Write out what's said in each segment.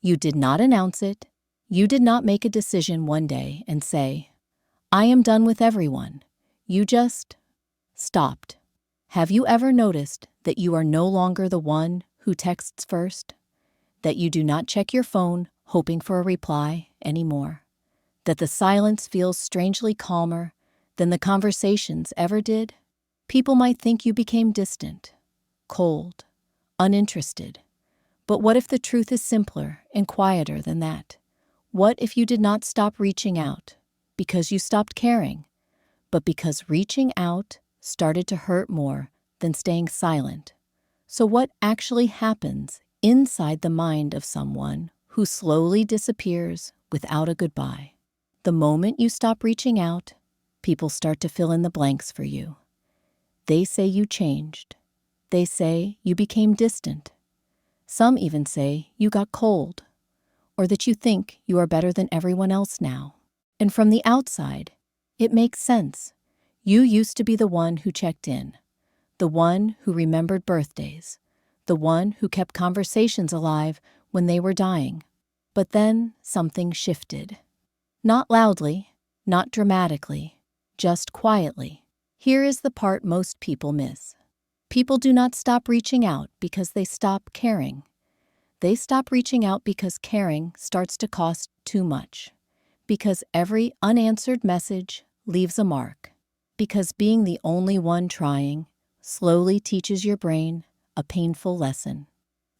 You did not announce it. You did not make a decision one day and say, "I am done with everyone." You just stopped. Have you ever noticed that you are no longer the one who texts first? That you do not check your phone hoping for a reply anymore? That the silence feels strangely calmer than the conversations ever did? People might think you became distant, cold, uninterested. But what if the truth is simpler and quieter than that? What if you did not stop reaching out because you stopped caring, but because reaching out started to hurt more than staying silent? So what actually happens inside the mind of someone who slowly disappears without a goodbye? The moment you stop reaching out, people start to fill in the blanks for you. They say you changed. They say you became distant. Some even say you got cold, or that you think you are better than everyone else now. And from the outside, it makes sense. You used to be the one who checked in, the one who remembered birthdays, the one who kept conversations alive when they were dying. But then something shifted. Not loudly, not dramatically, just quietly. Here is the part most people miss. People do not stop reaching out because they stop caring. They stop reaching out because caring starts to cost too much. Because every unanswered message leaves a mark. Because being the only one trying slowly teaches your brain a painful lesson.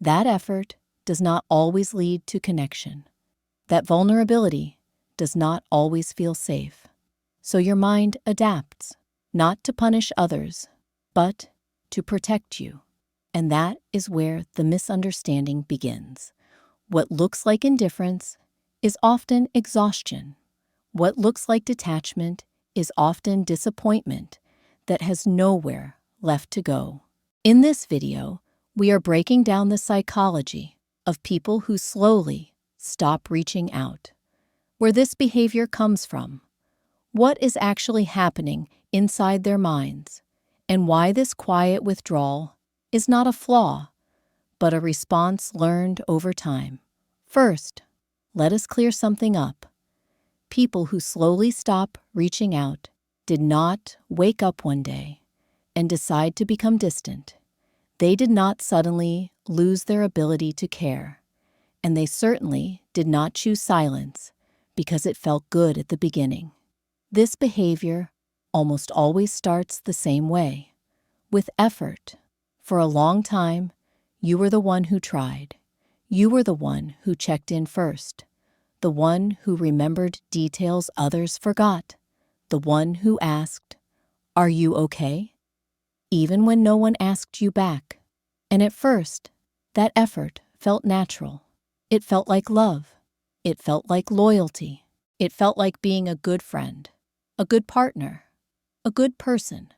That effort does not always lead to connection. That vulnerability does not always feel safe. So your mind adapts, not to punish others, but to protect you. And that is where the misunderstanding begins. What looks like indifference is often exhaustion. What looks like detachment is often disappointment that has nowhere left to go. In this video, we are breaking down the psychology of people who slowly stop reaching out, where this behavior comes from, what is actually happening inside their minds, and why this quiet withdrawal is not a flaw, but a response learned over time. First, let us clear something up. People who slowly stop reaching out did not wake up one day and decide to become distant. They did not suddenly lose their ability to care, and they certainly did not choose silence because it felt good at the beginning. This behavior almost always starts the same way, with effort. For a long time, you were the one who tried. You were the one who checked in first, the one who remembered details others forgot, the one who asked, "Are you okay?" even when no one asked you back. And at first, that effort felt natural. It felt like love. It felt like loyalty. It felt like being a good friend, a good partner, a good person.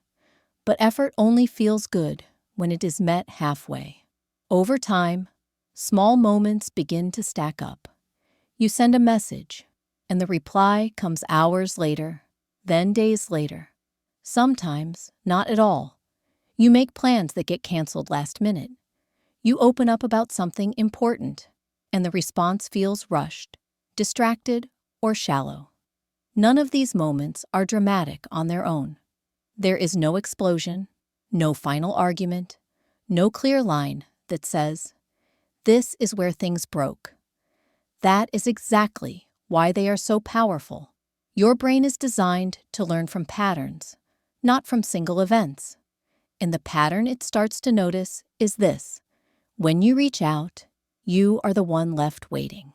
But effort only feels good when it is met halfway. Over time, small moments begin to stack up. You send a message, and the reply comes hours later, then days later. Sometimes not at all. You make plans that get canceled last minute. You open up about something important, and the response feels rushed, distracted, or shallow. None of these moments are dramatic on their own. There is no explosion, no final argument, no clear line that says, "This is where things broke." That is exactly why they are so powerful. Your brain is designed to learn from patterns, not from single events. And the pattern it starts to notice is this: when you reach out, you are the one left waiting.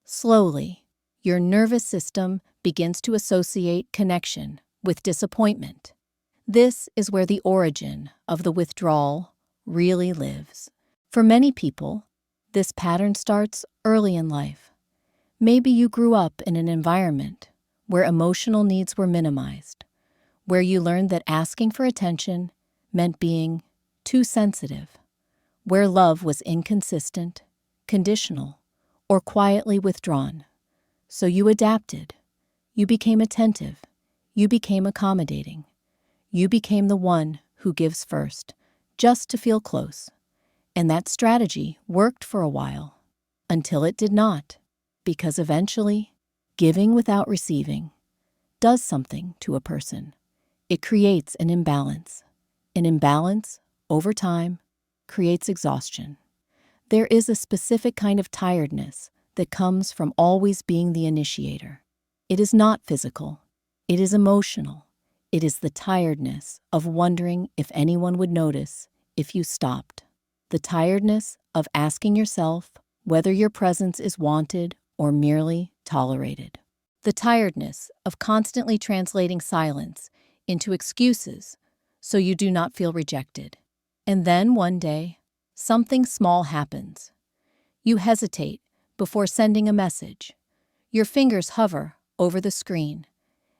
Slowly, your nervous system begins to associate connection with disappointment. This is where the origin of the withdrawal really lives. For many people, this pattern starts early in life. Maybe you grew up in an environment where emotional needs were minimized, where you learned that asking for attention meant being too sensitive, where love was inconsistent, conditional, or quietly withdrawn. So you adapted. You became attentive. You became accommodating. You became the one who gives first, just to feel close. And that strategy worked for a while. until it did not, because eventually, giving without receiving does something to a person. It creates an imbalance. An imbalance, over time, creates exhaustion. There is a specific kind of tiredness that comes from always being the initiator. It is not physical. It is emotional. It is the tiredness of wondering if anyone would notice if you stopped. The tiredness of asking yourself whether your presence is wanted or merely tolerated. The tiredness of constantly translating silence into excuses so you do not feel rejected. And then one day, something small happens. You hesitate before sending a message. Your fingers hover over the screen,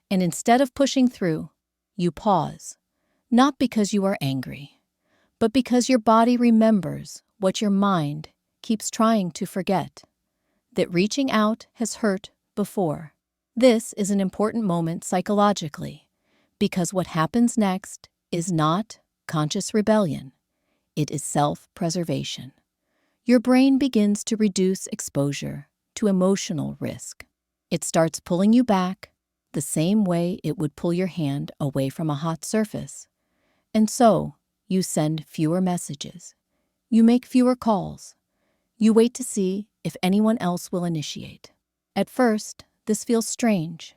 and instead of pushing through, you pause, not because you are angry, but because your body remembers what your mind keeps trying to forget, that reaching out has hurt before. This is an important moment psychologically, because what happens next is not conscious rebellion. It is self-preservation. Your brain begins to reduce exposure to emotional risk. It starts pulling you back the same way it would pull your hand away from a hot surface. And so, you send fewer messages. You make fewer calls. You wait to see if anyone else will initiate. At first, this feels strange,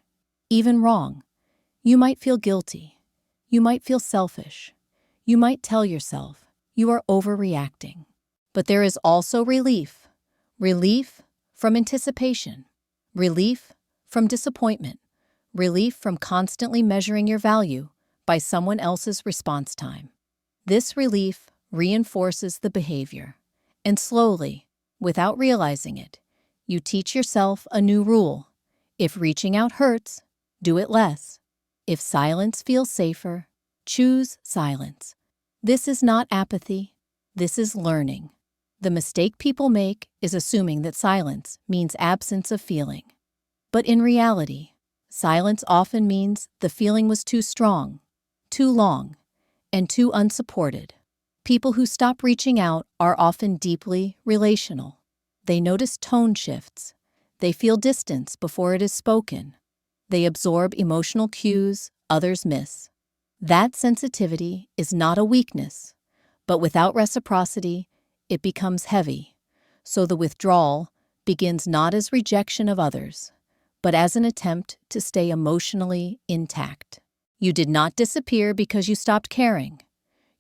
even wrong. You might feel guilty. You might feel selfish. You might tell yourself you are overreacting. But there is also relief. Relief from anticipation. Relief from disappointment. Relief from constantly measuring your value by someone else's response time. This relief reinforces the behavior. And slowly, without realizing it, you teach yourself a new rule. If reaching out hurts, do it less. If silence feels safer, choose silence. This is not apathy. This is learning. The mistake people make is assuming that silence means absence of feeling. But in reality, silence often means the feeling was too strong, too long, and too unsupported. People who stop reaching out are often deeply relational. They notice tone shifts. They feel distance before it is spoken. They absorb emotional cues others miss. That sensitivity is not a weakness, but without reciprocity, it becomes heavy. So the withdrawal begins not as rejection of others, but as an attempt to stay emotionally intact. You did not disappear because you stopped caring.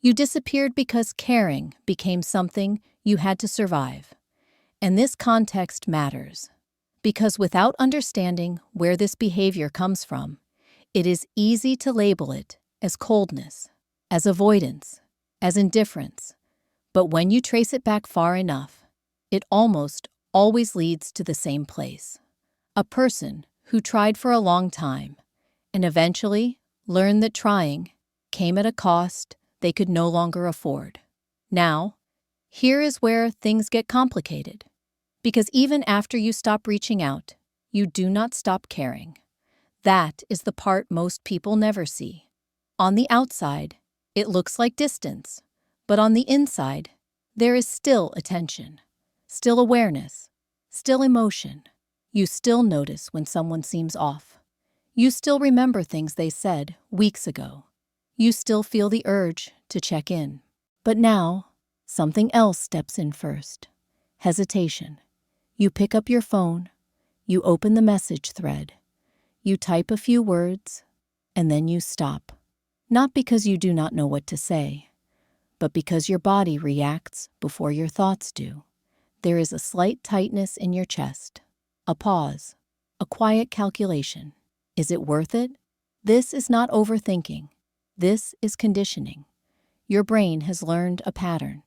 You disappeared because caring became something you had to survive. And this context matters, because without understanding where this behavior comes from, it is easy to label it as coldness, as avoidance, as indifference. But when you trace it back far enough, it almost always leads to the same place. A person who tried for a long time and eventually learned that trying came at a cost they could no longer afford. Now, here is where things get complicated. Because even after you stop reaching out, you do not stop caring. That is the part most people never see. On the outside, it looks like distance, but on the inside, there is still attention, still awareness, still emotion. You still notice when someone seems off. You still remember things they said weeks ago. You still feel the urge to check in. But now, something else steps in first. Hesitation. You pick up your phone. You open the message thread. You type a few words, and then you stop. Not because you do not know what to say, but because your body reacts before your thoughts do. There is a slight tightness in your chest, a pause, a quiet calculation. Is it worth it? This is not overthinking. This is conditioning. Your brain has learned a pattern.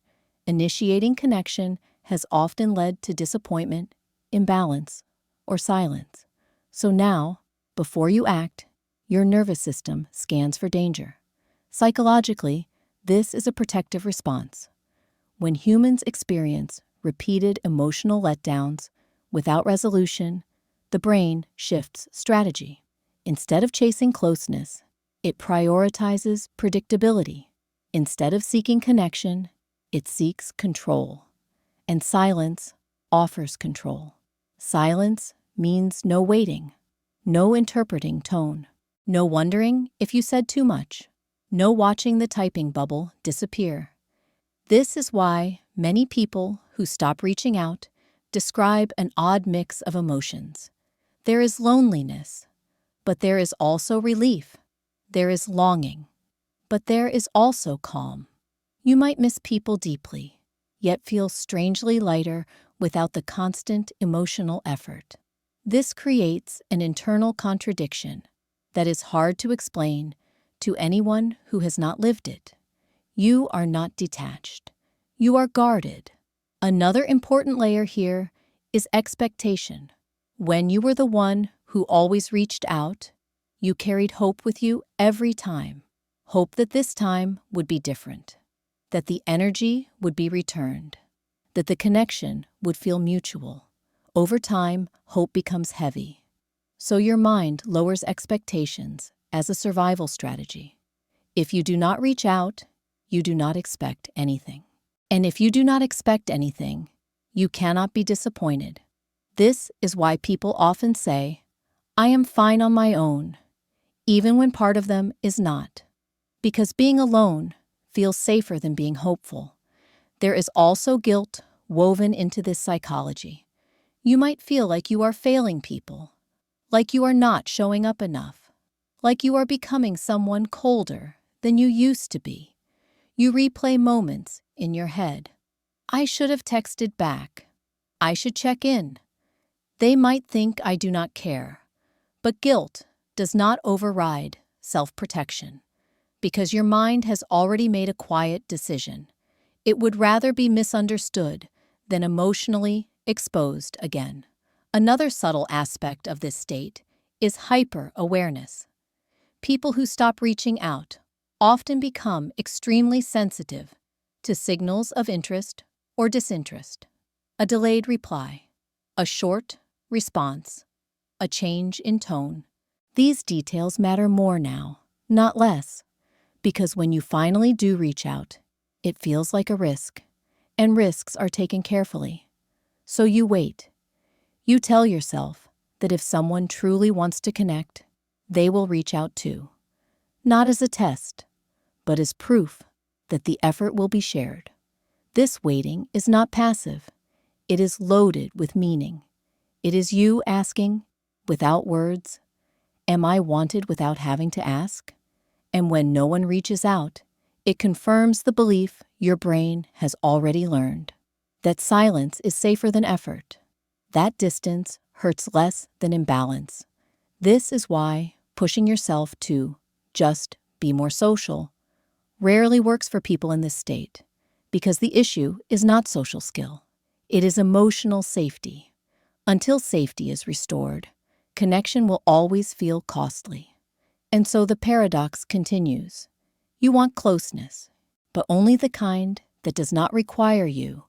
Initiating connection has often led to disappointment, imbalance, or silence. So now, before you act, your nervous system scans for danger. Psychologically, this is a protective response. When humans experience repeated emotional letdowns without resolution, the brain shifts strategy. Instead of chasing closeness, it prioritizes predictability. Instead of seeking connection, it seeks control. And silence, offers control. Silence means no waiting, no interpreting tone, no wondering if you said too much, no watching the typing bubble disappear. This is why many people who stop reaching out describe an odd mix of emotions. There is loneliness, but there is also relief. There is longing, but there is also calm. You might miss people deeply, yet feel strangely lighter without the constant emotional effort. This creates an internal contradiction that is hard to explain to anyone who has not lived it. You are not detached. You are guarded. Another important layer here is expectation. When you were the one who always reached out, you carried hope with you every time. Hope that this time would be different, that the energy would be returned, that the connection would feel mutual. Over time, hope becomes heavy. So your mind lowers expectations as a survival strategy. If you do not reach out, you do not expect anything. And if you do not expect anything, you cannot be disappointed. This is why people often say, "I am fine on my own," even when part of them is not. Because being alone feels safer than being hopeful. There is also guilt woven into this psychology. You might feel like you are failing people, like you are not showing up enough, like you are becoming someone colder than you used to be. You replay moments in your head. I should have texted back. I should check in. They might think I do not care. But guilt does not override self-protection, because your mind has already made a quiet decision. It would rather be misunderstood than emotionally exposed again. Another subtle aspect of this state is hyper-awareness. People who stop reaching out often become extremely sensitive to signals of interest or disinterest. A delayed reply, a short response, a change in tone. These details matter more now, not less, because when you finally do reach out, it feels like a risk, and risks are taken carefully. So you wait. You tell yourself that if someone truly wants to connect, they will reach out too. Not as a test, but as proof that the effort will be shared. This waiting is not passive. It is loaded with meaning. It is you asking, without words, "Am I wanted without having to ask?" And when no one reaches out, it confirms the belief your brain has already learned, that silence is safer than effort. That distance hurts less than imbalance. This is why pushing yourself to just be more social rarely works for people in this state, because the issue is not social skill. It is emotional safety. Until safety is restored, connection will always feel costly. And so the paradox continues. You want closeness, but only the kind that does not require you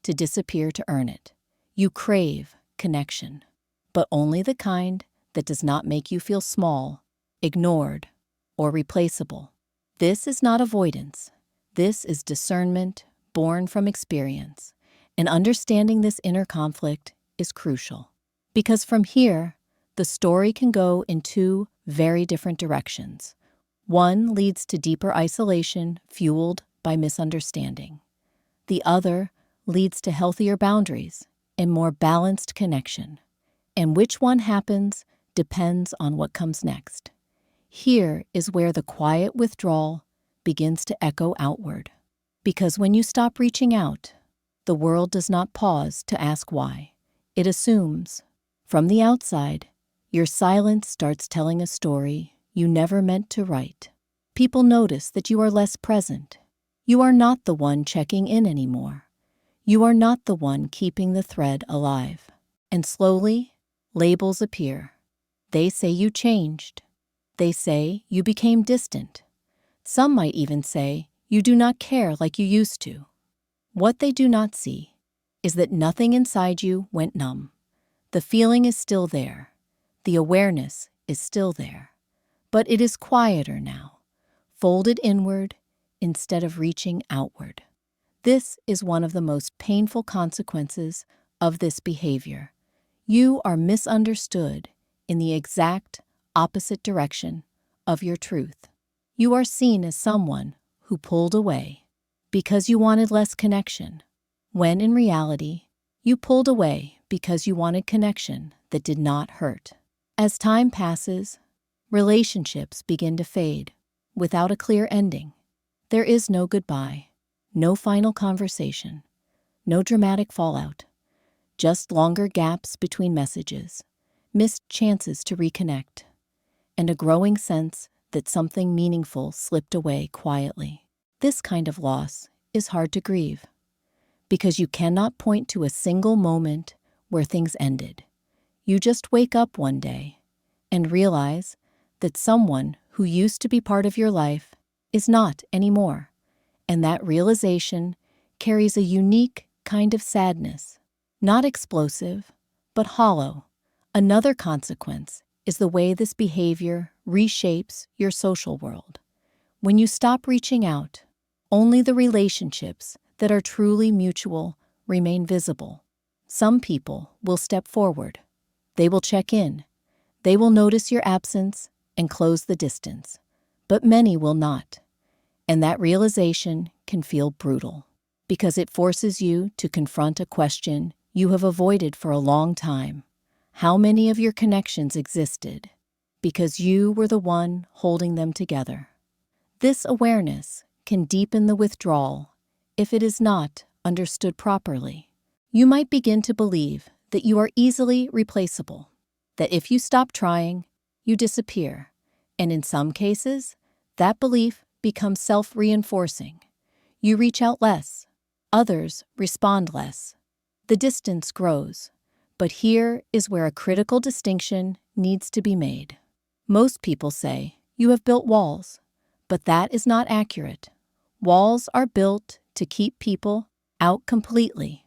to disappear to earn it. You crave connection, but only the kind that does not make you feel small, ignored, or replaceable. This is not avoidance. This is discernment born from experience. And understanding this inner conflict is crucial, because from here, the story can go in two very different directions. One leads to deeper isolation fueled by misunderstanding. The other leads to healthier boundaries and more balanced connection. And which one happens depends on what comes next. Here is where the quiet withdrawal begins to echo outward. Because when you stop reaching out, the world does not pause to ask why. It assumes. From the outside, your silence starts telling a story you never meant to write. People notice that you are less present. You are not the one checking in anymore. You are not the one keeping the thread alive. And slowly, labels appear. They say you changed. They say you became distant. Some might even say you do not care like you used to. What they do not see is that nothing inside you went numb. The feeling is still there. The awareness is still there. But it is quieter now, folded inward instead of reaching outward. This is one of the most painful consequences of this behavior. You are misunderstood in the exact opposite direction of your truth. You are seen as someone who pulled away because you wanted less connection, when in reality, you pulled away because you wanted connection that did not hurt. As time passes, relationships begin to fade without a clear ending. There is no goodbye, no final conversation, no dramatic fallout, just longer gaps between messages, missed chances to reconnect, and a growing sense that something meaningful slipped away quietly. This kind of loss is hard to grieve because you cannot point to a single moment where things ended. You just wake up one day and realize that someone who used to be part of your life is not anymore, and that realization carries a unique kind of sadness, not explosive, but hollow. Another consequence is the way this behavior reshapes your social world. When you stop reaching out, only the relationships that are truly mutual remain visible. Some people will step forward. They will check in. They will notice your absence and close the distance. But many will not. And that realization can feel brutal because it forces you to confront a question you have avoided for a long time. How many of your connections existed because you were the one holding them together? This awareness can deepen the withdrawal if it is not understood properly. You might begin to believe that you are easily replaceable, that if you stop trying, you disappear. And in some cases, that belief becomes self-reinforcing. You reach out less. Others respond less. The distance grows. But here is where a critical distinction needs to be made. Most people say you have built walls, but that is not accurate. Walls are built to keep people out completely.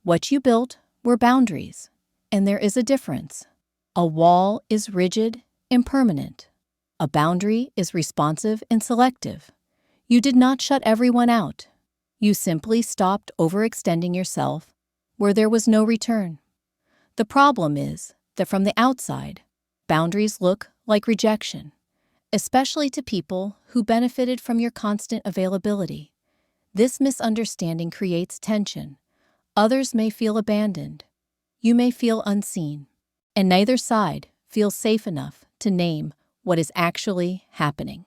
What you built were boundaries, and there is a difference. A wall is rigid and permanent. A boundary is responsive and selective. You did not shut everyone out. You simply stopped overextending yourself where there was no return. The problem is that from the outside, boundaries look like rejection, especially to people who benefited from your constant availability. This misunderstanding creates tension. Others may feel abandoned. You may feel unseen. And neither side feels safe enough to name what is actually happening.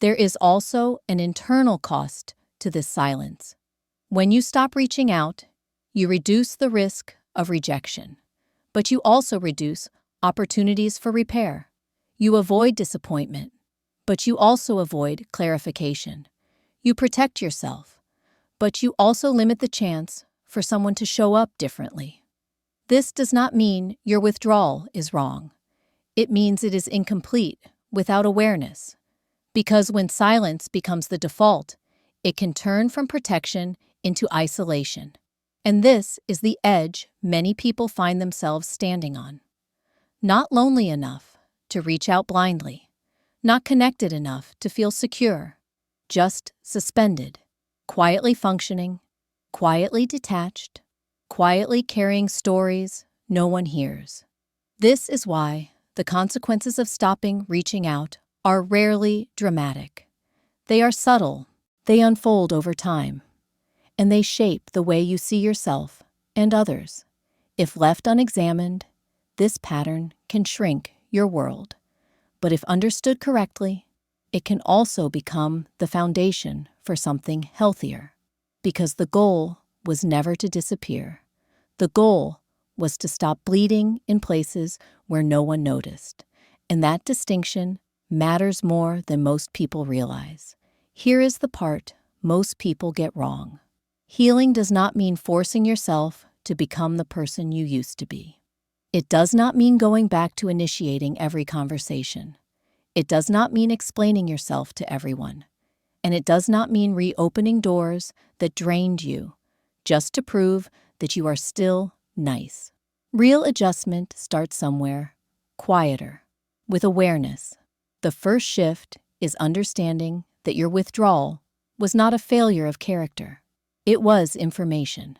There is also an internal cost to this silence. When you stop reaching out, you reduce the risk of rejection, but you also reduce opportunities for repair. You avoid disappointment, but you also avoid clarification. You protect yourself, but you also limit the chance for someone to show up differently. This does not mean your withdrawal is wrong. It means it is incomplete without awareness. Because when silence becomes the default, it can turn from protection into isolation. And this is the edge many people find themselves standing on. Not lonely enough to reach out blindly, not connected enough to feel secure, just suspended, quietly functioning, quietly detached, quietly carrying stories no one hears. This is why the consequences of stopping reaching out are rarely dramatic. They are subtle, they unfold over time, and they shape the way you see yourself and others. If left unexamined, this pattern can shrink your world. But if understood correctly, it can also become the foundation for something healthier. Because the goal was never to disappear. The goal was to stop bleeding in places where no one noticed. And that distinction matters more than most people realize. Here is the part most people get wrong. Healing does not mean forcing yourself to become the person you used to be. It does not mean going back to initiating every conversation. It does not mean explaining yourself to everyone. And it does not mean reopening doors that drained you just to prove that you are still nice. Real adjustment starts somewhere quieter, with awareness. The first shift is understanding that your withdrawal was not a failure of character. It was information.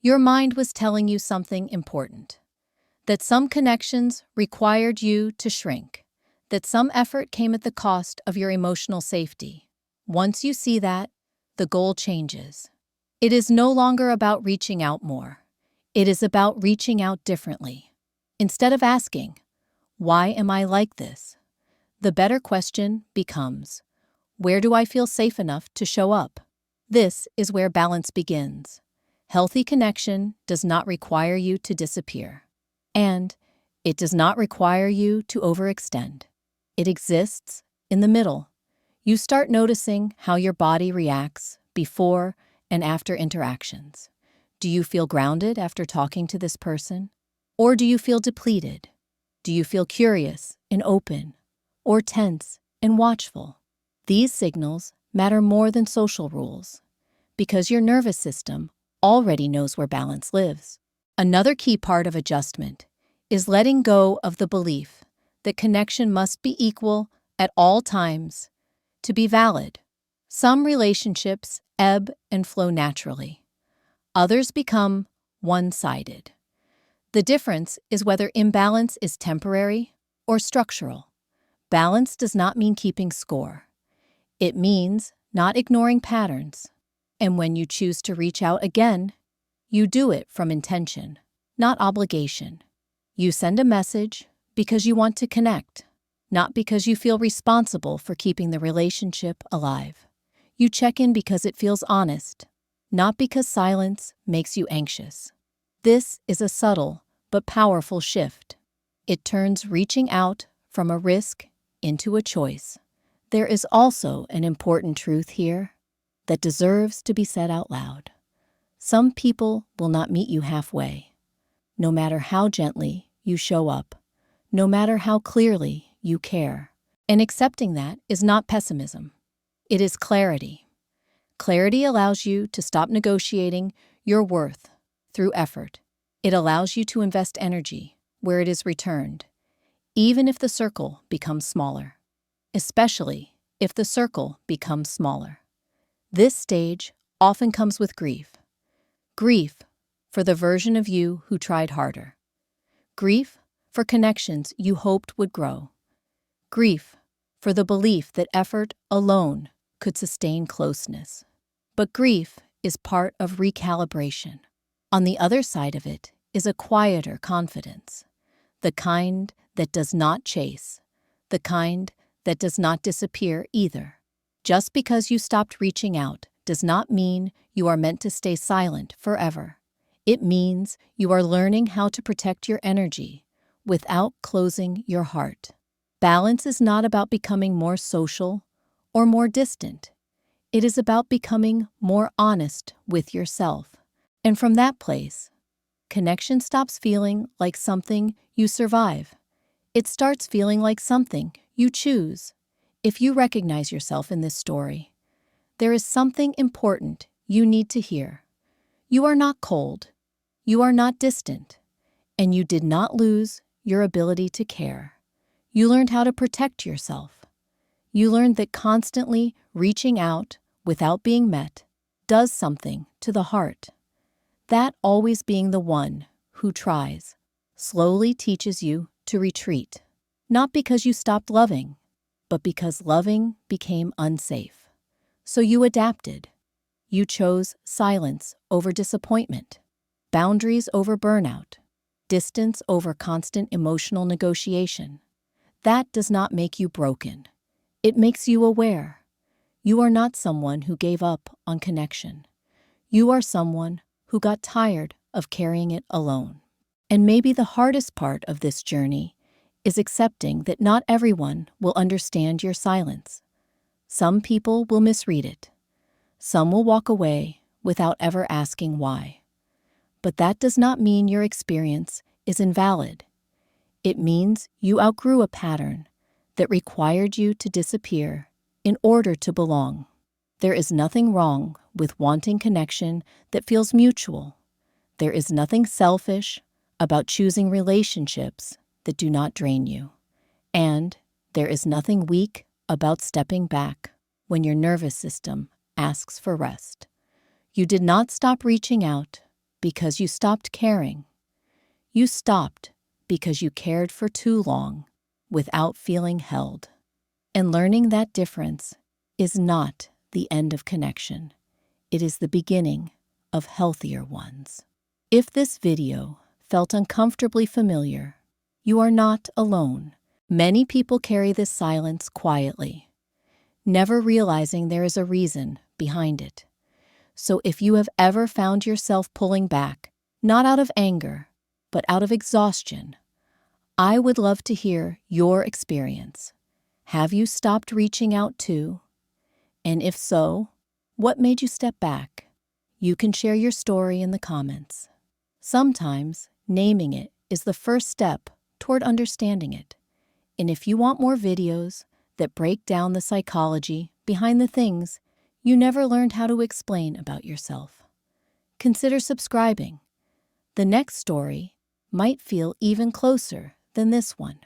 Your mind was telling you something important. That some connections required you to shrink. That some effort came at the cost of your emotional safety. Once you see that, the goal changes. It is no longer about reaching out more. It is about reaching out differently. Instead of asking, "Why am I like this?" the better question becomes, "Where do I feel safe enough to show up?" This is where balance begins. Healthy connection does not require you to disappear. And it does not require you to overextend. It exists in the middle. You start noticing how your body reacts before and after interactions. Do you feel grounded after talking to this person? Or do you feel depleted? Do you feel curious and open? Or tense and watchful? These signals matter more than social rules, because your nervous system already knows where balance lives. Another key part of adjustment is letting go of the belief that connection must be equal at all times to be valid. Some relationships ebb and flow naturally. Others become one-sided. The difference is whether imbalance is temporary or structural. Balance does not mean keeping score. It means not ignoring patterns. And when you choose to reach out again, you do it from intention, not obligation. You send a message because you want to connect, not because you feel responsible for keeping the relationship alive. You check in because it feels honest, not because silence makes you anxious. This is a subtle but powerful shift. It turns reaching out from a risk into a choice. There is also an important truth here that deserves to be said out loud. Some people will not meet you halfway. No matter how gently you show up, no matter how clearly you care. And accepting that is not pessimism. It is clarity. Clarity allows you to stop negotiating your worth through effort. It allows you to invest energy where it is returned, even if the circle becomes smaller. Especially if the circle becomes smaller. This stage often comes with grief. Grief for the version of you who tried harder. Grief for connections you hoped would grow. Grief for the belief that effort alone could sustain closeness. But grief is part of recalibration. On the other side of it is a quieter confidence, the kind that does not chase, the kind that does not disappear either. Just because you stopped reaching out does not mean you are meant to stay silent forever. It means you are learning how to protect your energy without closing your heart. Balance is not about becoming more social or more distant. It is about becoming more honest with yourself. And from that place, connection stops feeling like something you survive. It starts feeling like something you choose. If you recognize yourself in this story, there is something important you need to hear. You are not cold. You are not distant. And you did not lose your ability to care. You learned how to protect yourself. You learned that constantly reaching out without being met does something to the heart. That always being the one who tries slowly teaches you to retreat, not because you stopped loving, but because loving became unsafe. So you adapted. You chose silence over disappointment, boundaries over burnout, distance over constant emotional negotiation. That does not make you broken. It makes you aware. You are not someone who gave up on connection. You are someone who got tired of carrying it alone. And maybe the hardest part of this journey is accepting that not everyone will understand your silence. Some people will misread it. Some will walk away without ever asking why. But that does not mean your experience is invalid. It means you outgrew a pattern that required you to disappear in order to belong. There is nothing wrong with wanting connection that feels mutual. There is nothing selfish about choosing relationships that do not drain you. And there is nothing weak about stepping back when your nervous system asks for rest. You did not stop reaching out because you stopped caring. You stopped because you cared for too long without feeling held. And learning that difference is not the end of connection. It is the beginning of healthier ones. If this video felt uncomfortably familiar, you are not alone. Many people carry this silence quietly, never realizing there is a reason behind it. So if you have ever found yourself pulling back, not out of anger, but out of exhaustion, I would love to hear your experience. Have you stopped reaching out too? And if so, what made you step back? You can share your story in the comments. Sometimes naming it is the first step toward understanding it. And if you want more videos that break down the psychology behind the things you never learned how to explain about yourself, consider subscribing. The next story might feel even closer than this one.